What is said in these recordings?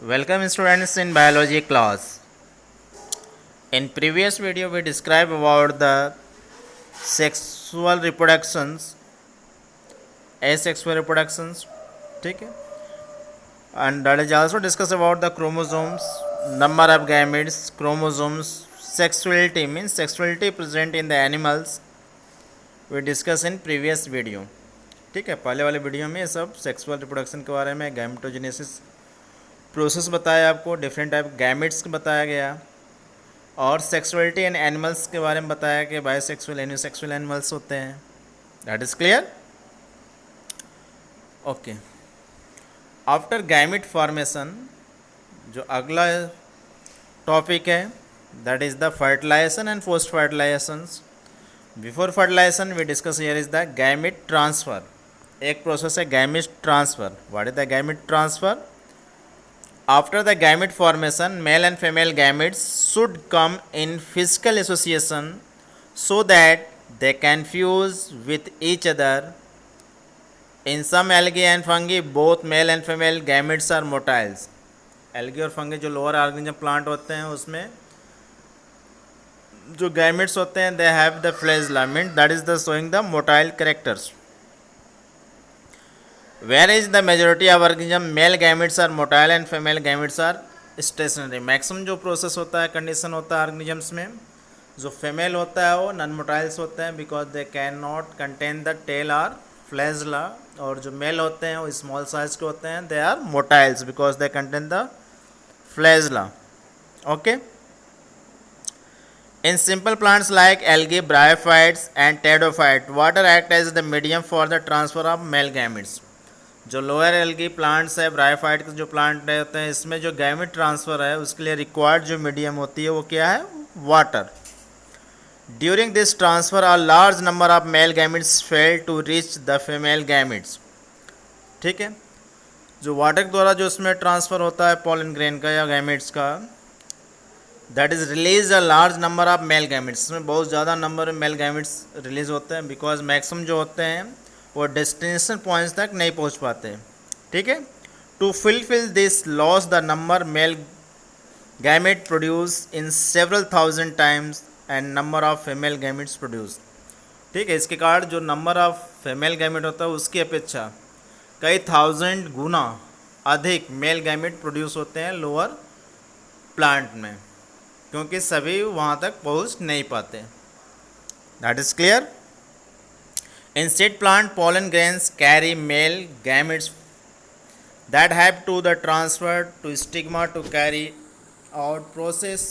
Welcome students in biology class. In previous video we described about the sexual reproductions, asexual reproductions, ठीक है, and that is also discussed about the chromosomes, number of gametes, chromosomes, sexuality means sexuality present in the animals. We discussed in previous video. ठीक है, पहले वाले video में सब sexual reproduction के बारे में, गैमेटोजेनेसिस प्रोसेस बताया आपको, डिफरेंट टाइप गैमेट्स बताया गया और सेक्सुअलिटी एंड एनिमल्स के बारे में बताया कि बायोसेक्सुअल एनियोसेक्सुअल एनिमल्स होते हैं. That is clear. Okay, after gamete formation जो अगला टॉपिक है that is the fertilization and post fertilizations. Before fertilization we discuss here is the gamete transfer. एक प्रोसेस है gamete transfer. What is the gamete transfer? After the gamete formation, male and female gametes should come in physical association so that they can fuse with each other. In some algae and fungi, both male and female gametes are motiles. Algae और fungi जो lower organism plant होते हैं उसमें जो gametes होते हैं they have the flagella, means that is the showing the motile characters. Whereas the majority of organism male gametes are motile and female gametes are stationary. Maximum जो process होता है, condition होता है ऑर्गेनिजम्स में, जो female होता है वो नॉन मोटाइल्स होते हैं because they cannot contain the tail और फ्लैजला, और जो मेल होते हैं वो स्मॉल साइज के होते हैं, they are motiles because they contain the flagella. Okay, in simple plants like algae, bryophytes and pteridophytes, water act as the medium for the transfer of male gametes. जो lower algae plants है, bryophyte के जो plant होते हैं, इसमें जो gamete transfer है उसके लिए रिक्वायर्ड जो मीडियम होती है वो क्या है? Water. During this transfer a large number of male gametes fail to reach the female gametes. ठीक है, जो वाटर के द्वारा जो उसमें ट्रांसफ़र होता है पॉलन ग्रेन का या गैमेट्स का, that is release a large number of male gametes. इसमें बहुत ज़्यादा नंबर में मेल गैमेट्स रिलीज होते हैं बिकॉज मैक्सिमम जो होते हैं वो डेस्टिनेशन पॉइंट्स तक नहीं पहुंच पाते. ठीक है, to fulfil this loss the number male gamete produce in several thousand times and number of female gametes produce. ठीक है, इसके कारण जो नंबर ऑफ फीमेल गैमेट होता है उसकी अपेक्षा कई थाउजेंड गुना अधिक मेल गैमेट प्रोड्यूस होते हैं लोअर प्लांट में, क्योंकि सभी वहाँ तक पहुँच नहीं पाते. That is clear. In seed plant, pollen grains carry male gametes that have to the transfer to stigma to carry out process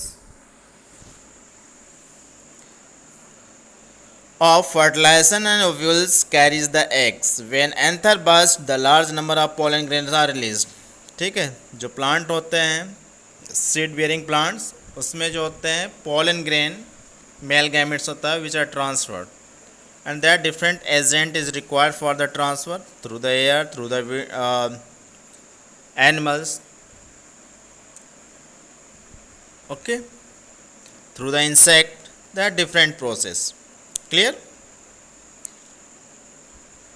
of fertilization, and ovules carries the eggs. When anther bursts, the large number of pollen grains are released. ठीक है, जो plant होते हैं seed bearing plants, उसमें जो होते हैं pollen grain male gametes होता है which are transferred, and that different agent is required for the transfer through the air, through the animals, okay, through the insect, that different process. Clear?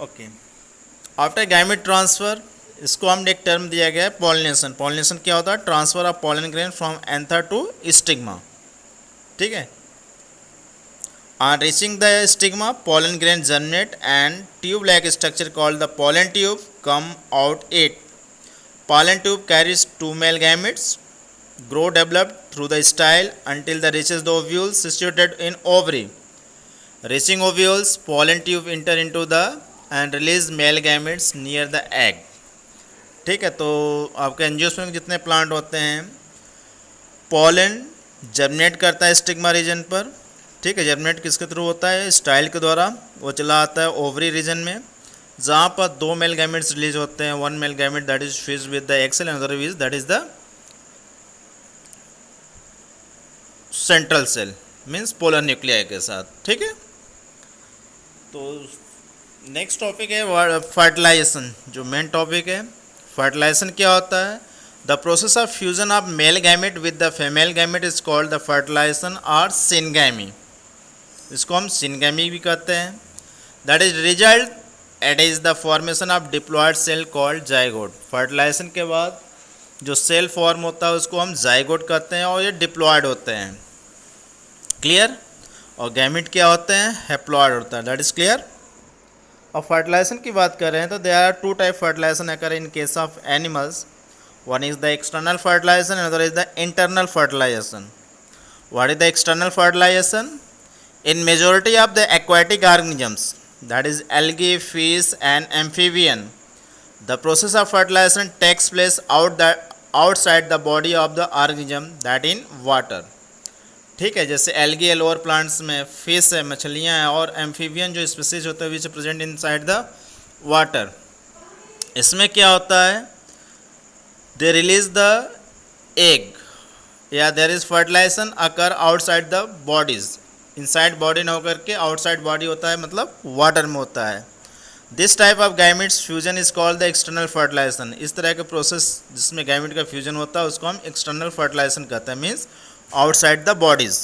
okay, after gamete transfer इसको हम एक term दिया गया है pollination. Pollination क्या होता है? Transfer of pollen grain from anther to stigma. ठीक है, on reaching the stigma, pollen grain germinate and tube-like structure called the pollen tube come out it. Pollen tube carries two male gametes, grow developed through the style until the reaches the ovules situated in ovary. Reaching ovules, pollen tube enter into the and release male gametes near the egg. ठीक है, तो आपके angiosperm जितने plant होते हैं, pollen germinate करता है stigma reason पर. ठीक है, जर्मिनेट किसके थ्रू होता है? स्टाइल के द्वारा. वो चला आता है ओवरी रीजन में, जहाँ पर दो मेल गैमेट्स रिलीज होते हैं. One male gamete that is fuse with the egg cell, another is that is the central cell, means polar nuclei के साथ. ठीक है, तो नेक्स्ट टॉपिक है फर्टिलाइजेशन. जो मेन टॉपिक है फर्टिलाइजेशन क्या होता है? The process of fusion of male gamete with the female gamete is called the fertilisation और सिनगैमी. इसको हम सिनगैमी भी कहते हैं. That is result it is the formation of diploid cell called zygote. Fertilisation के बाद जो सेल फॉर्म होता है उसको हम जाइगोट कहते हैं और ये डिप्लॉयड होते हैं। क्लियर। और गैमिट क्या होते हैं, हैप्लॉयड होता है। That is clear. और फर्टिलाइजेशन की बात कर रहे हैं तो there are two type fertilisation occur in case of animals. One is the external fertilisation, another is the internal fertilisation. What is the external fertilisation? In majority of the aquatic organisms, that is algae, fish and amphibian, the process of fertilization takes place outside the body of the organism, that in water। ठीक है, जैसे algae lower plants में, fish है मछलियाँ हैं, और amphibian जो species होते हैं which present inside the water. इसमें क्या होता है, दे रिलीज द एग या there is fertilisation occur outside the bodies. Inside body ना होकर के आउटसाइड बॉडी होता है, मतलब वाटर में होता है। This type of gametes fusion is called the external fertilisation. इस तरह के प्रोसेस जिसमें गैमिट का फ्यूजन होता है उसको हम एक्सटर्नल फर्टिलाइजेशन कहते हैं, means outside the bodies.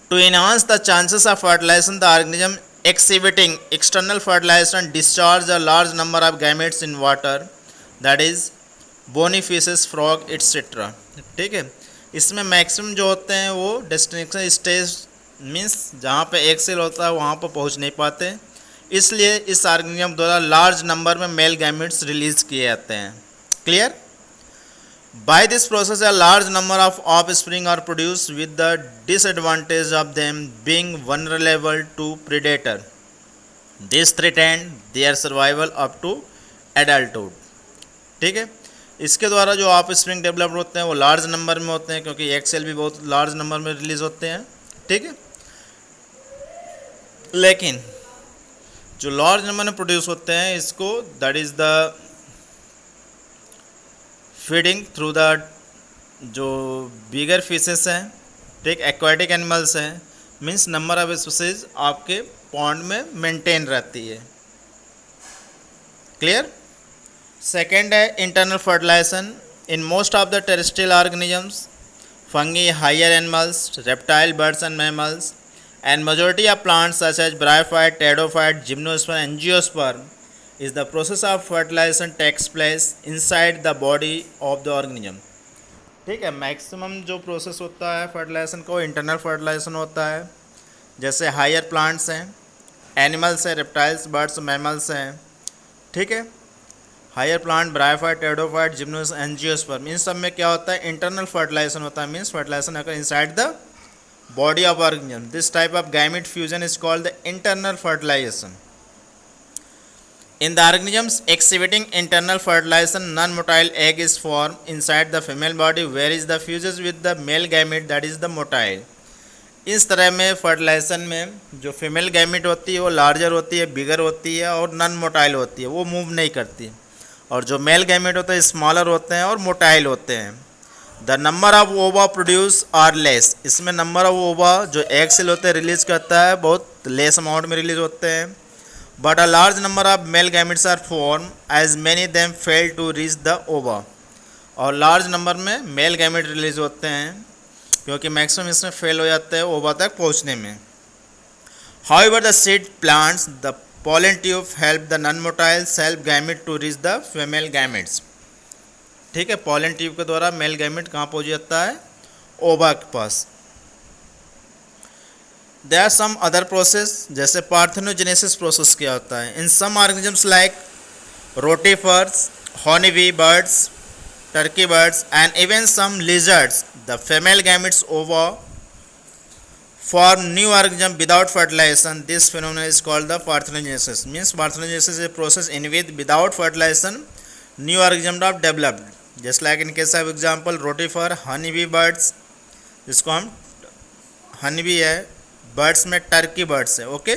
To enhance the chances of fertilization, the organism exhibiting external fertilization discharge a large number of gametes in water, that is bony fishes, frog etcetera. ठीक है, इसमें maximum जो होते हैं वो destination stage means जहाँ पे एक सेल होता है वहाँ पर पहुँच नहीं पाते, इसलिए इस ऑर्गेनिज्म द्वारा लार्ज नंबर में मेल गैमेट्स रिलीज किए जाते हैं। Clear. By this process a large number of offspring are produce with the disadvantage of them being vulnerable to predator. This threaten their survival up to adulthood. ठीक है, इसके द्वारा जो of spring develop होते हैं वो लार्ज नंबर में होते हैं, क्योंकि एक सेल भी बहुत लार्ज नंबर में रिलीज होते हैं। ठीक है, लेकिन जो लार्ज नंबर में प्रोड्यूस होते हैं इसको that is the feeding through the जो बिगर फिशेस हैं, ठीक, एक्वाटिक एनिमल्स हैं, मीन्स नंबर ऑफ स्पीसीज आपके पॉन्ड में मेंटेन रहती है। क्लियर। सेकेंड है internal fertilisation. In most of the terrestrial organisms, fungi, higher animals, reptile, birds and mammals and majority of plants such as bryophyte, pteridophyte, gymnosperm, angiosperm is the process of fertilization takes place inside the body of the organism। ठीक है, maximum जो process होता है fertilisation का वो internal fertilisation होता है। जैसे हायर प्लांट्स हैं, एनिमल्स हैं, रेप्टाइल्स, बर्ड्स, मैमल्स हैं। ठीक है, higher plant, bryophyte, pteridophyte, gymnosperm, angiosperm, इन सब में क्या होता है, इंटरनल फर्टिलाइजेशन होता है, मीन्स फर्टिलाइजेशन अगर inside the body of organism. This type of gamete fusion is called the internal fertilisation. In the organisms exhibiting internal fertilization, non-motile egg is formed inside the female body, whereas the fuses with the male gamete, that is the motile। इस तरह में fertilisation में जो female gamete होती है वो larger होती है, बिगर होती है और नॉन मोटाइल होती है, वो मूव नहीं करती। और जो मेल गैमेट होते हैं स्मॉलर होते हैं और मोटाइल होते हैं। The number of ova produce are less. इसमें नंबर ऑफ ओवा जो एग सेल होते हैं रिलीज करता है बहुत लेस अमाउंट में रिलीज होते हैं। But a large number of male gametes are form as many them fail to reach the ova. और लार्ज नंबर में मेल गैमेट रिलीज होते हैं क्योंकि मैक्सिमम इसमें फेल हो जाता है ओवा तक पहुंचने में। However the seed plants the pollen tube help the non-motile self gamete to reach the female gametes। ठीक है, pollen tube के द्वारा मेल गैमेट कहाँ पहुँच जाता है, ओवा के पास। There are some other process, जैसे पार्थेनोजेनेसिस प्रोसेस क्या होता है। In some organisms like rotifers, honeybee birds, turkey birds and even some lizards, the female gametes ova form new organism without fertilization। This phenomenon is called the parthenogenesis। Means parthenogenesis is a process in which without fertilization new organism are developed। Just like in case of example rotifer, honeybee birds, जिसको हम honeybee है, birds में turkey birds है। Okay.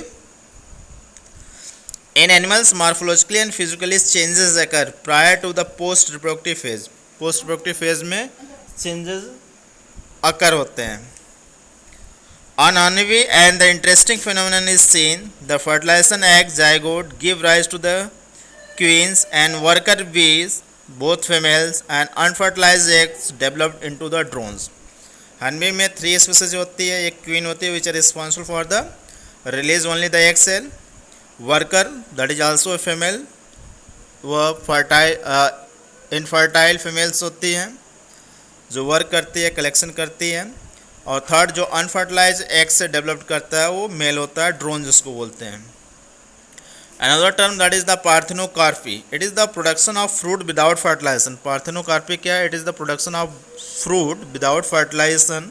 In animals morphologically and physically changes occur prior to the post reproductive phase। post reproductive phase में changes occur होते हैं। On honeybee and the interesting phenomenon is seen, the fertilization egg zygote give rise to the queens and worker bees, both females, and unfertilized eggs developed into the drones। honeybee में 3 species होती है, एक queen होती है which are responsible for the release only the egg cell, worker that is also a female, वह fertile infertile females होती हैं जो वर्क करती है, कलेक्शन करती है। और थर्ड जो अनफर्टिलाइज एग से डेवलप करता है वो मेल होता है, ड्रोन जिसको बोलते हैं। Another term that is the parthenocarpy, it is the production of fruit without fertilisation. Parthenocarpy क्या है? It is the production of fruit without fertilisation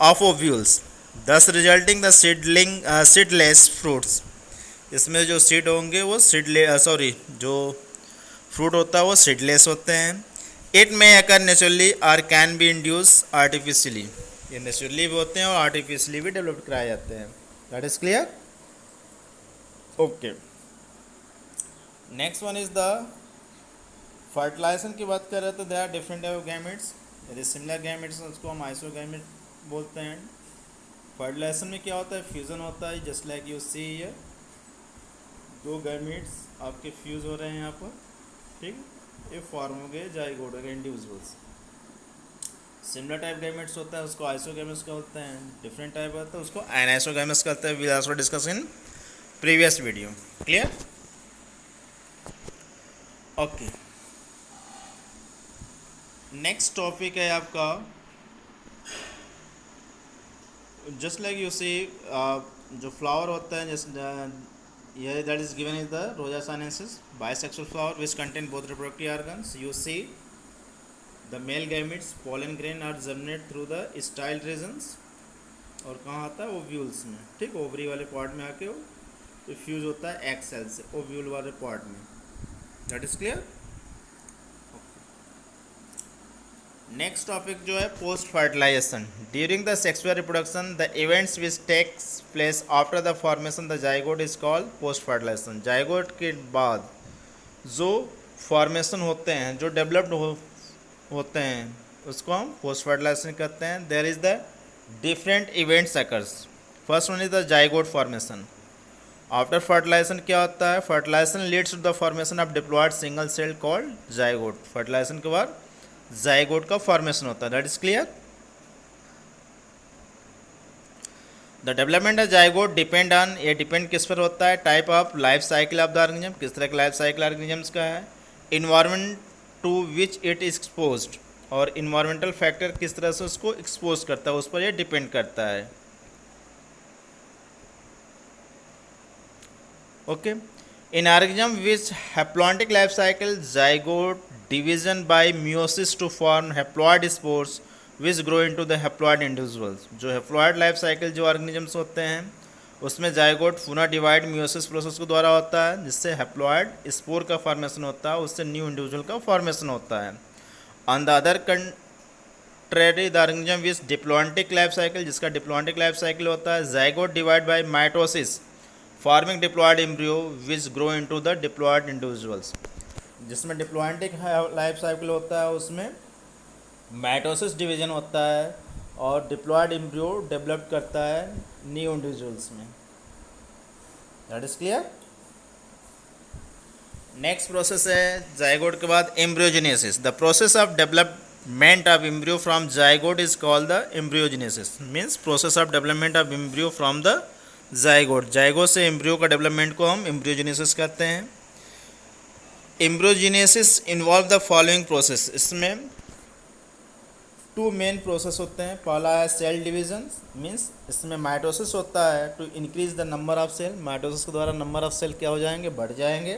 of ovules, thus resulting the seedless fruits. इसमें जो seed होंगे वो जो fruit होता है वो सीडलेस होते हैं। इट मे अकर नेचुरली और कैन बी इंड्यूस आर्टिफिशियली, ये नेचुरली भी होते हैं और आर्टिफिशियली भी डेवलप कराए जाते हैं। That is clear? Okay, next one is the fertilisation की बात कर रहे हैं तो they are different type of gametes. यदि सिमिलर गैमेट्स उसको हम आइसोगैमेट बोलते हैं। फर्टिलाइजेशन में क्या होता है? फ्यूज़न होता है, just like you see here, दो गैमेट्स आपके फ्यूज़ हो रहे हैं यहाँ पर, ठीक, ये फॉर्म हो गए जाइगोट हो गए इंडिविजुअल्स। सिमिलर टाइप गैमेट्स होता है उसको आइसोगैमेट्स कहते हैं, डिफरेंट टाइप होता है उसको एनाइसोगैमेट्स कहते हैं। We also discuss in previous video. Clear? Okay, next topic है आपका जस्ट लाइक यू सी, जो फ्लावर होता है जैसे ये that is given is the Rosa sinensis, bisexual flower which contain both reproductive organs. You see the male gametes pollen grain are germinate through the style regions, और कहाँ आता है? Ovules में, ठीक, ओवरी वाले पार्ट में आके वो फ्यूज होता है एग सेल से ओव्यूल वाले पार्ट में। That is clear? Next topic जो है post fertilisation. During the sexual reproduction the events which takes place after the formation the zygote is called post fertilisation. Zygote के बाद जो फॉर्मेशन होते हैं, जो डेवलप्ड होते हैं, उसको हम पोस्ट फर्टिलाइजेशन कहते हैं। There is the different events occurs. First one is the zygote formation. After fertilisation क्या होता है? Fertilisation leads to the formation of diploid single cell called zygote. Fertilisation के बाद जाइगोट का फॉर्मेशन होता है। That is clear? The development of zygote depend on, ये depend किस पर होता है? Type of life cycle of the organism, किस तरह का लाइफ साइकिल ऑर्गेनिजम्स का है, environment to which it is exposed, और इन्वायरमेंटल फैक्टर किस तरह से उसको एक्सपोज करता है, उस पर ये डिपेंड करता है। Okay, in organism which haplontic life cycle zygote division by meiosis to form haploid spores which grow into the haploid individuals. जो हैप्लॉइड लाइफ साइकिल जो ऑर्गेनिजम्स होते हैं उसमें जाइगोट पुनः डिवाइड मियोसिस प्रोसेस के द्वारा होता है, जिससे हैप्लॉइड स्पोर का फॉर्मेशन होता है, उससे न्यू इंडिविजुअल का फॉर्मेशन होता है। On the other contrary the organism which diplontic life cycle, जिसका डिप्लॉन्टिक लाइफ साइकिल होता है, zygote divide by mitosis forming diploid embryo which grow into the diploid individuals. जिसमें डिप्लॉन्टिक लाइफ साइकिल होता है उसमें माइटोसिस डिवीजन होता है और डिप्लॉयड एम्ब्रियो डेवलप करता है न्यू इंडिविजुअल्स में। That is clear? Next process है जाइगोट के बाद embryogenesis. The process of development of embryo from zygote is called the embryogenesis. Means process of development of embryo from the zygote. Zygote से embryo का development को हम embryogenesis कहते हैं। Embryogenesis involve the following process. इसमें to main process होते हैं। पहला है सेल डिवीजन, मीन्स इसमें माइटोसिस होता है to increase the number of cell. Mitosis के द्वारा नंबर ऑफ सेल क्या हो जाएंगे? बढ़ जाएंगे।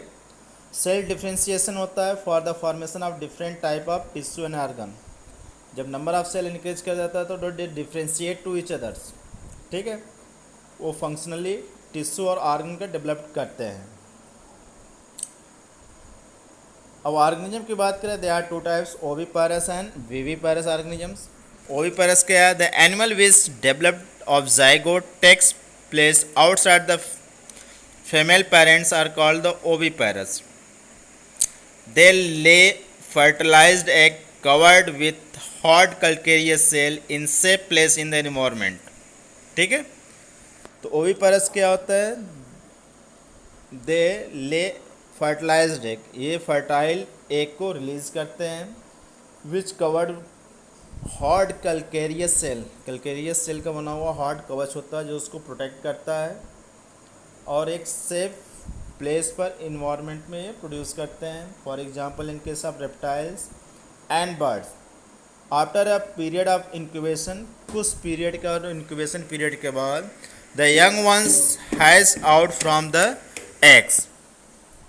सेल डिफ्रेंशिएशन होता है for the formation of different type of tissue and organ. जब नंबर ऑफ सेल इंक्रीज कर जाता है तो they differentiate to each others, ठीक है, वो फंक्शनली टिश्यू और ऑर्गन का डेवलप करते हैं। अब ऑर्गेनिज्म की बात करें, they are two types, oviparous and viviparous organisms. Oviparous क्या है? The animal which developed of zygote takes place outside the female parents are called the ओविपारस। दे ले fertilized egg covered with hard calcareous cell in safe place in the environment, ठीक है। तो ओविपारस क्या होता है? They lay fertilized egg, ये fertile egg को release करते हैं, which covered hard calcareous shell. Calcareous shell का बना हुआ हार्ड कवच होता है जो उसको प्रोटेक्ट करता है, और एक सेफ प्लेस पर इन्वायरमेंट में ये प्रोड्यूस करते हैं। For example in case of reptiles and birds, after a period of incubation, कुछ पीरियड का इंक्यूबेशन पीरियड के बाद the young ones has out from the eggs,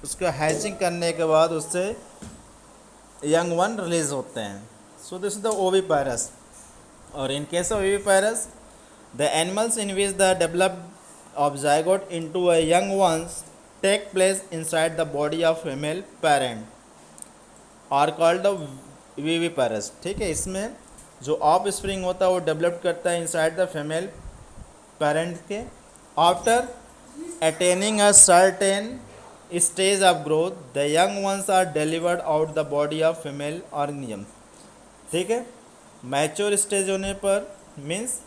उसको हैचिंग करने के बाद उससे यंग वन रिलीज होते हैं। So this is the oviparous. और in case of oviparous the animals in which the develop of zygote into a young ones take place inside the body of female parent are called the viviparous. ठीक है, इसमें जो of spring होता है वो develop करता है inside the female parent के। After attaining a certain stage of growth the young ones are delivered out the body of female organism. ठीक है, मैच्योर स्टेज होने पर मीन्स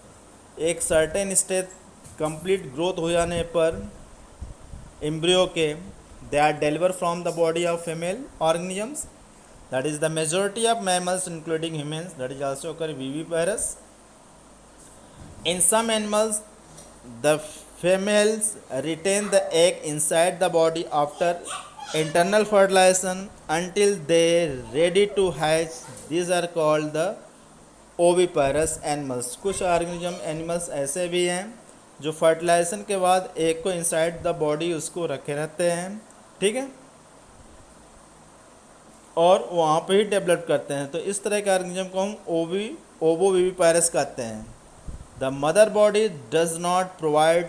एक सर्टेन स्टेज कंप्लीट ग्रोथ हो जाने पर एम्ब्रियो के they are deliver from the body of female organisms, that is the majority of mammals including humans, that is also occur viviparous. In some animals the females retain the egg inside the body after internal fertilization until they ready to hatch. These are called the oviparous animals. कुछ organism animals ऐसे भी हैं जो fertilisation के बाद egg को inside the body उसको रखे रहते हैं। ठीक है, और वहाँ पे ही डेवलप करते हैं। तो इस तरह के ऑर्गेनिज्म को हम ओवोविविपायरस कहते हैं। The mother body does not provide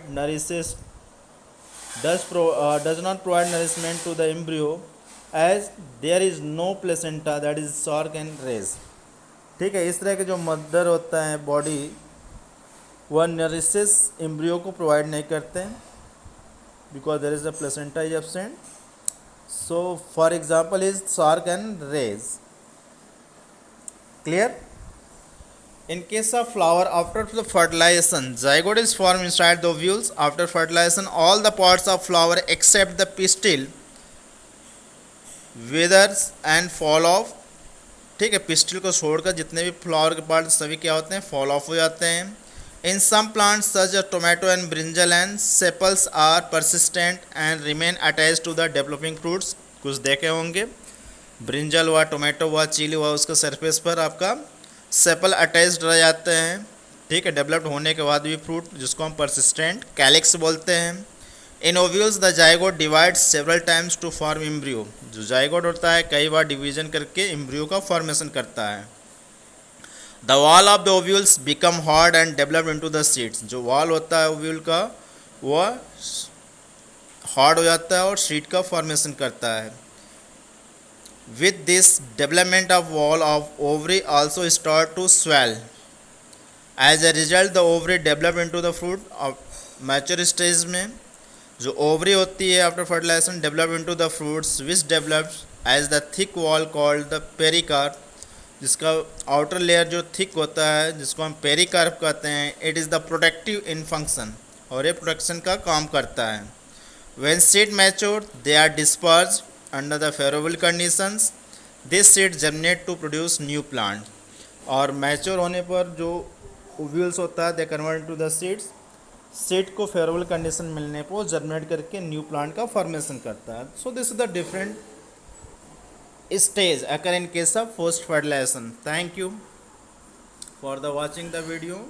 nourishment to the embryo as there is no placenta that is shark and rays. ठीक है, इस तरह के जो मदर होता है बॉडी वह नरिशेस एम्ब्रियो को प्रोवाइड नहीं करते हैं because there is a placenta is absent. So for example is shark and rays. Clear? In case of flower, after the fertilization zygote is formed inside the ovules. After fertilization all the parts of flower except the pistil withers and fall off. ठीक है, pistil को छोड़कर जितने भी flower के part सभी क्या होते हैं, फॉल ऑफ हो जाते हैं। In some plants such as tomato and brinjal and sepals are persistent and remain attached to the developing fruits. कुछ देखे होंगे, ब्रिंजल हुआ, टोमेटो हुआ, चिली हुआ, उसके सरफेस पर आपका सेपल अटैच्ड रह जाते हैं। ठीक है, डेवलप्ड होने के बाद भी फ्रूट जिसको हम परसिस्टेंट कैलिक्स बोलते हैं। In ovules the zygote divide several times to form embryo. जो जाइगोट होता है कई बार डिवीजन करके एम्ब्रियो का फॉर्मेशन करता है। The wall of the ovules become hard and develop into the seeds. जो वॉल होता है ओव्यूल का वह हार्ड हो जाता है और सीड का फॉर्मेशन करता है। With this development of wall of ovary also start to swell. As a result the ovary develop into the fruit. Mature stage में जो ओवरी होती है after fertilization develop into the fruits which develops as the thick wall called the pericarp. जिसका outer layer जो thick होता है जिसको हम पेरिकार्प कहते हैं। It is the protective in function, और ये प्रोटेक्शन का काम करता है। When seed mature they are dispersed under the favourable conditions. This seed germinate to produce new plant. और मैच्योर होने पर जो ओव्यूल्स होता है they convert to the seeds. Seed को फेवरेबल कंडीशन मिलने पर जर्मिनेट करके न्यू प्लांट का फॉर्मेशन करता है। सो this is the different stage occur in case of post fertilization. Thank you for the watching the video.